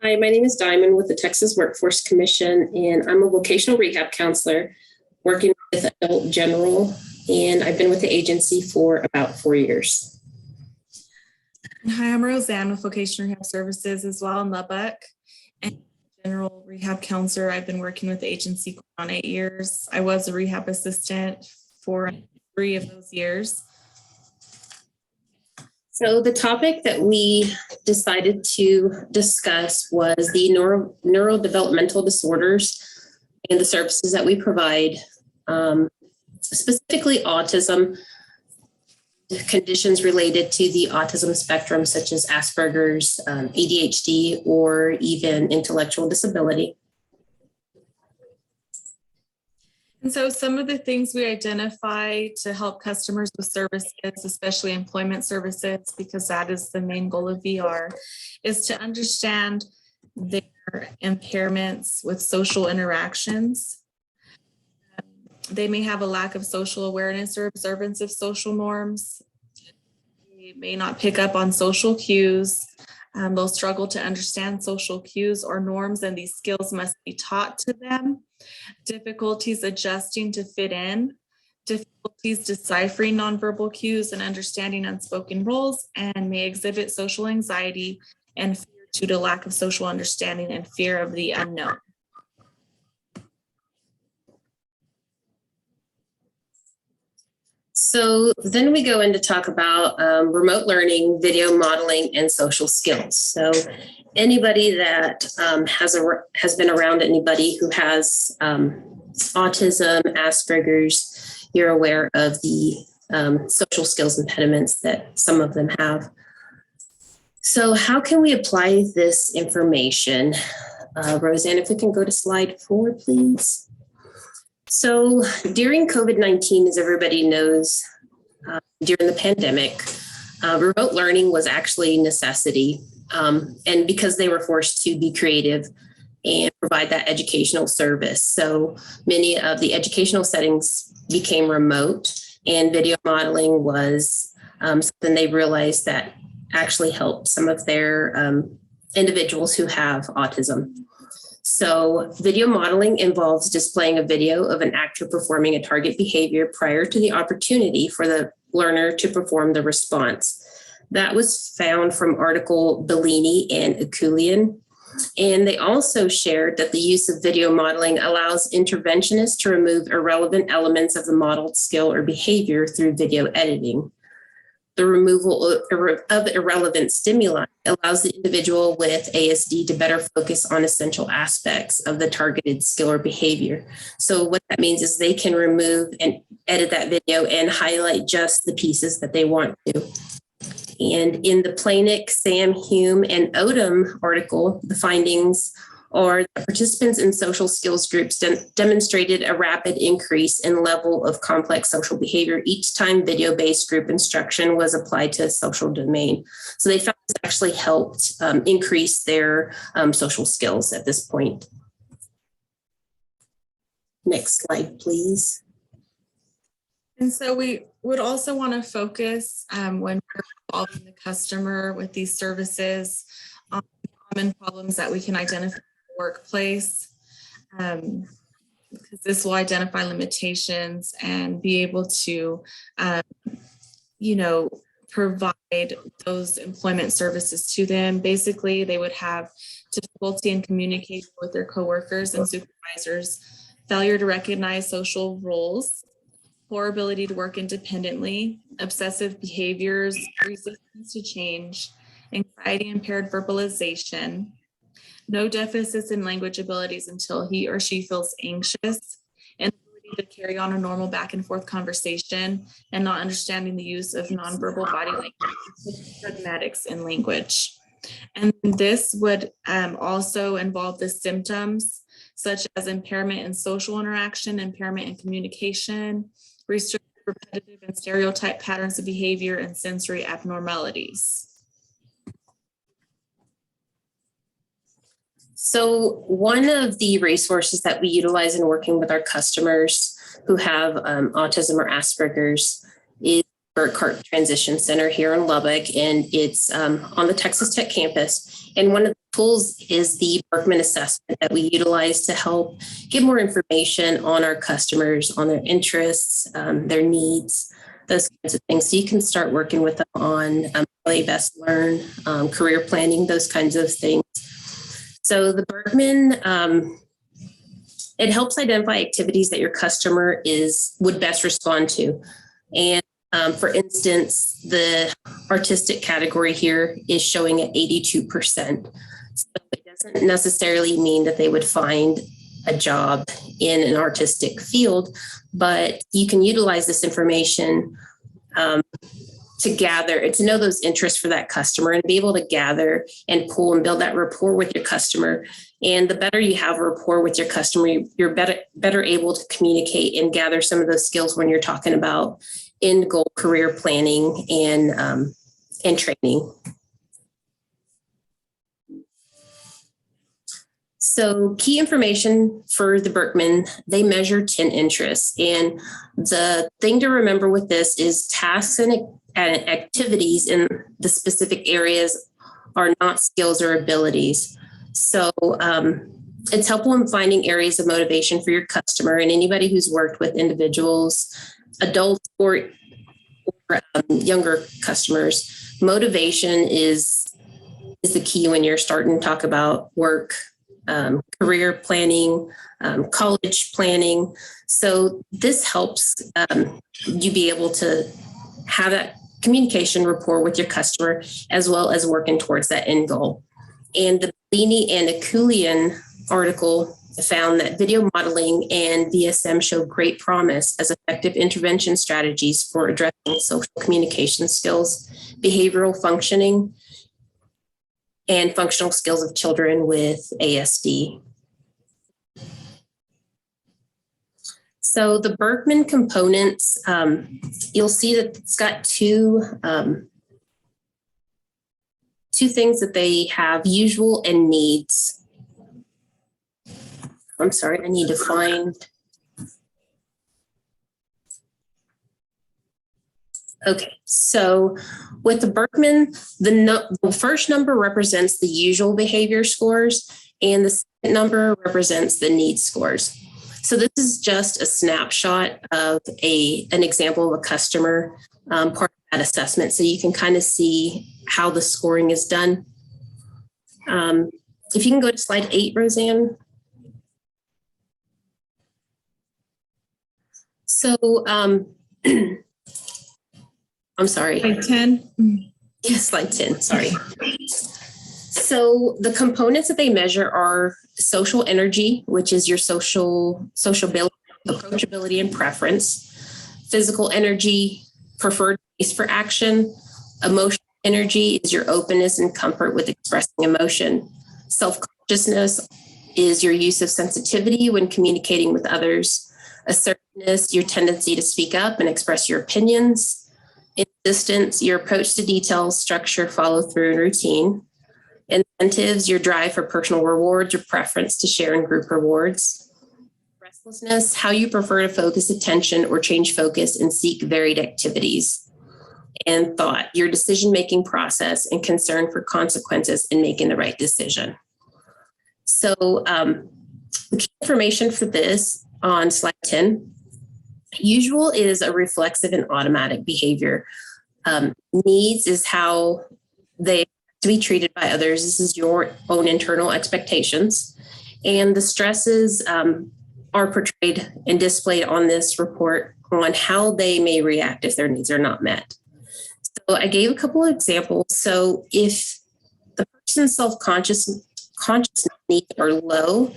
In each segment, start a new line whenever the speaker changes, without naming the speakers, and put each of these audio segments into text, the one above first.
Hi, my name is Diamond with the Texas Workforce Commission, and I'm a vocational rehab counselor working with adult general, and I've been with the agency for about 4 years.
Hi, I'm Roseanne with Vocational Rehab Services as well in Lubbock. And general rehab counselor, I've been working with the agency for 8 years. I was a rehab assistant for 3 of those years.
So the topic that we decided to discuss was the neurodevelopmental disorders and the services that we provide, specifically autism, conditions related to the autism spectrum, such as Asperger's, ADHD, or even intellectual disability.
And so some of the things we identify to help customers with services, especially employment services, because that is the main goal of VR, is to understand their impairments with social interactions. They may have a lack of social awareness or observance of social norms. They may not pick up on social cues. They'll struggle to understand social cues or norms, and these skills must be taught to them. Difficulties adjusting to fit in, difficulties deciphering nonverbal cues and understanding unspoken roles, and may exhibit social anxiety and fear due to lack of social understanding and fear of the unknown.
So then we go in to talk about remote learning, video modeling, and social skills. So anybody that has been around anybody who has autism, Asperger's, you're aware of the social skills impediments that some of them have. So how can we apply this information? Roseanne, if we can go to slide 4, please. So during COVID-19, as everybody knows, during the pandemic, remote learning was actually a necessity. And because they were forced to be creative and provide that educational service. So many of the educational settings became remote, and video modeling was something they realized that actually helped some of their individuals who have autism. So video modeling involves displaying a video of an actor performing a target behavior prior to the opportunity for the learner to perform the response. That was found from article Bellini and Akulian. And they also shared that the use of video modeling allows interventionists to remove irrelevant elements of the modeled skill or behavior through video editing. The removal of irrelevant stimuli allows the individual with ASD to better focus on essential aspects of the targeted skill or behavior. So what that means is they can remove and edit that video and highlight just the pieces that they want to. And in the Planick, Sam, Hume, and Odom article, the findings are that participants in social skills groups demonstrated a rapid increase in level of complex social behavior each time video-based group instruction was applied to a social domain. So they found this actually helped increase their social skills at this point. Next slide, please.
And so we would also want to focus when we're involving the customer with these services on common problems that we can identify workplace, because this will identify limitations and be able to, provide those employment services to them. Basically, they would have difficulty in communicating with their coworkers and supervisors, failure to recognize social roles, poor ability to work independently, obsessive behaviors, resistance to change, anxiety impaired verbalization, no deficits in language abilities until he or she feels anxious, and ability to carry on a normal back and forth conversation, and not understanding the use of nonverbal body language, pragmatics in language. And this would also involve the symptoms such as impairment in social interaction, impairment in communication, restricted, repetitive, and stereotype patterns of behavior, and sensory abnormalities.
So one of the resources that we utilize in working with our customers who have autism or Asperger's is Burkhart Transition Center here in Lubbock, and it's on the Texas Tech campus. And one of the tools is the Berkman assessment that we utilize to help get more information on our customers, on their interests, their needs, those kinds of things. So you can start working with them on how they best learn, career planning, those kinds of things. So the Berkman, it helps identify activities that your customer would best respond to. And for instance, the artistic category here is showing at 82%. So it doesn't necessarily mean that they would find a job in an artistic field, but you can utilize this information to know those interests for that customer and be able to gather and pull and build that rapport with your customer. And the better you have a rapport with your customer, you're better able to communicate and gather some of those skills when you're talking about end goal career planning and training. So key information for the Berkman, they measure 10 interests. And the thing to remember with this is tasks and activities in the specific areas are not skills or abilities. So it's helpful in finding areas of motivation for your customer and anybody who's worked with individuals, adults, or younger customers. Motivation is the key when you're starting to talk about work, career planning, college planning. So this helps you be able to have that communication rapport with your customer, as well as working towards that end goal. And the Bellini and Akulian article found that video modeling and VSM show great promise as effective intervention strategies for addressing social communication skills, behavioral functioning, and functional skills of children with ASD. So the Berkman components, you'll see that it's got two things that they have: usual and needs. I'm sorry, I need to find. Okay, so with the Berkman, the first number represents the usual behavior scores, and the second number represents the needs scores. So this is just a snapshot of an example of a customer part of that assessment. So you can kind of see how the scoring is done. If you can go to slide 8, Roseanne. So I'm sorry.
Slide 10.
Yes, slide 10, sorry. So the components that they measure are social energy, which is your social ability, approachability, and preference. Physical energy, preferred pace for action. Emotional energy is your openness and comfort with expressing emotion. Self-consciousness is your use of sensitivity when communicating with others. Assertiveness, your tendency to speak up and express your opinions. Insistence, your approach to details, structure, follow through, and routine. Incentives, your drive for personal rewards, your preference to share in group rewards. Restlessness, how you prefer to focus attention or change focus and seek varied activities. And thought, your decision-making process and concern for consequences in making the right decision. So the key information for this on slide 10, usual is a reflexive and automatic behavior. Needs is how they to be treated by others. This is your own internal expectations. And the stresses are portrayed and displayed on this report on how they may react if their needs are not met. So I gave a couple of examples. So if the person's self-conscious needs are low,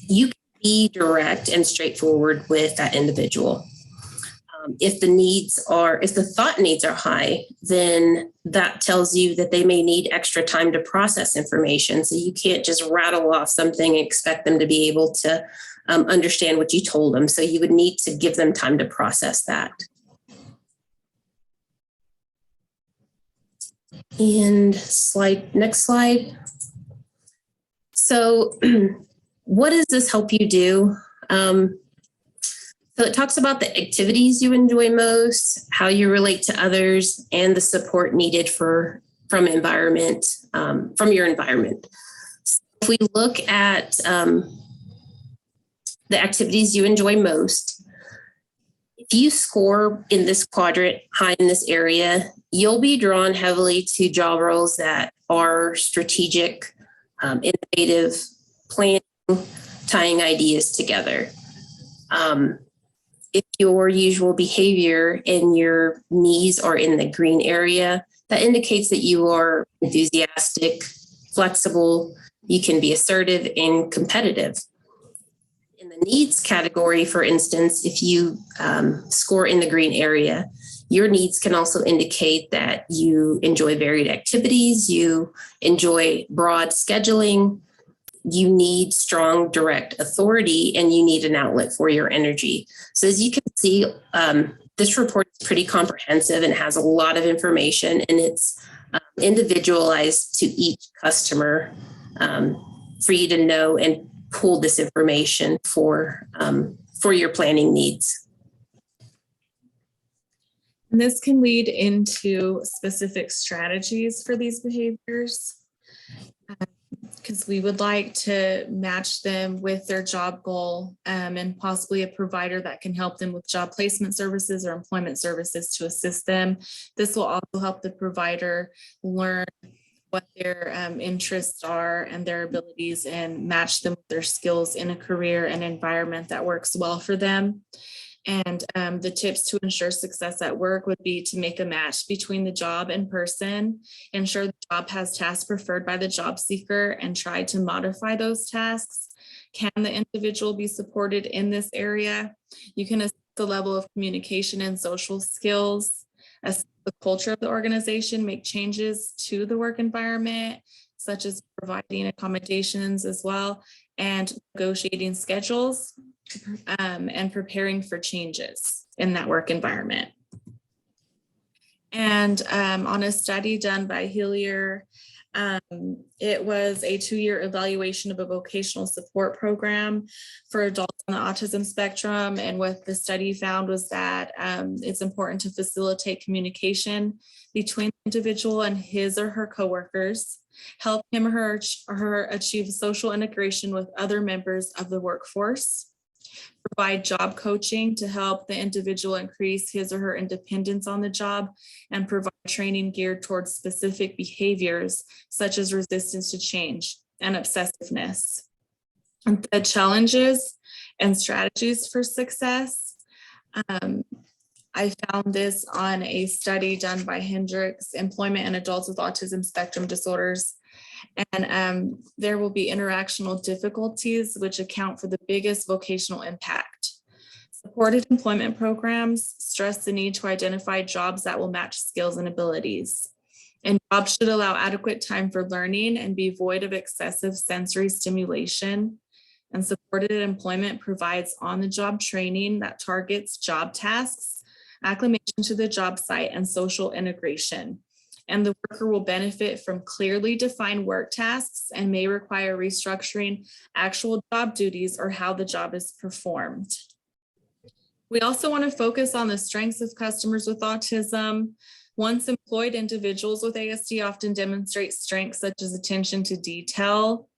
you can be direct and straightforward with that individual. If the thought needs are high, then that tells you that they may need extra time to process information. So you can't just rattle off something and expect them to be able to understand what you told them. So you would need to give them time to process that. And next slide. So what does this help you do? So it talks about the activities you enjoy most, how you relate to others, and the support needed for from your environment. So if we look at the activities you enjoy most, if you score in this quadrant high in this area, you'll be drawn heavily to job roles that are strategic, innovative, planning, tying ideas together. If your usual behavior and your needs are in the green area, that indicates that you are enthusiastic, flexible, you can be assertive and competitive. In the needs category, for instance, if you score in the green area, your needs can also indicate that you enjoy varied activities, you enjoy broad scheduling, you need strong direct authority, and you need an outlet for your energy. So as you can see, this report is pretty comprehensive and has a lot of information, and it's individualized to each customer for you to know and pull this information for your planning needs.
And this can lead into specific strategies for these behaviors, because we would like to match them with their job goal and possibly a provider that can help them with job placement services or employment services to assist them. This will also help the provider learn what their interests are and their abilities and match them with their skills in a career and environment that works well for them. And the tips to ensure success at work would be to make a match between the job and person, ensure the job has tasks preferred by the job seeker, and try to modify those tasks. Can the individual be supported in this area? You can assess the level of communication and social skills, assess the culture of the organization, make changes to the work environment, such as providing accommodations as well, and negotiating schedules, and preparing for changes in that work environment. And on a study done by Hillier, it was a 2-year evaluation of a vocational support program for adults on the autism spectrum. And what the study found was that it's important to facilitate communication between the individual and his or her coworkers, help him or her achieve social integration with other members of the workforce, provide job coaching to help the individual increase his or her independence on the job, and provide training geared towards specific behaviors such as resistance to change and obsessiveness. And the challenges and strategies for success. I found this on a study done by Hendricks, Employment in Adults with Autism Spectrum Disorders. And there will be interactional difficulties, which account for the biggest vocational impact. Supported employment programs stress the need to identify jobs that will match skills and abilities. And jobs should allow adequate time for learning and be void of excessive sensory stimulation. And supported employment provides on-the-job training that targets job tasks, acclimation to the job site, and social integration. And the worker will benefit from clearly defined work tasks and may require restructuring actual job duties or how the job is performed. We also want to focus on the strengths of customers with autism. Once employed, individuals with ASD often demonstrate strengths such as attention to detail.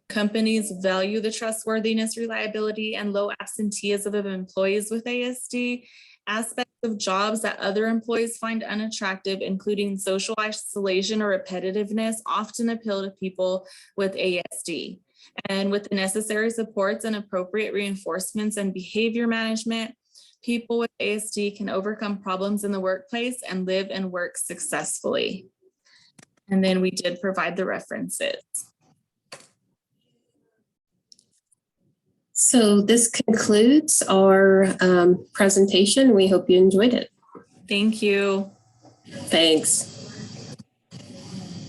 Companies value the trustworthiness, reliability, and low absenteeism of employees with ASD. Aspects of jobs that other employees find unattractive, including social isolation or repetitiveness, often appeal to people with ASD. And with the necessary supports and appropriate reinforcements and behavior management, people with ASD can overcome problems in the workplace and live and work successfully. And then we did provide the references.
So this concludes our presentation. We hope you enjoyed it.
Thank you.
Thanks.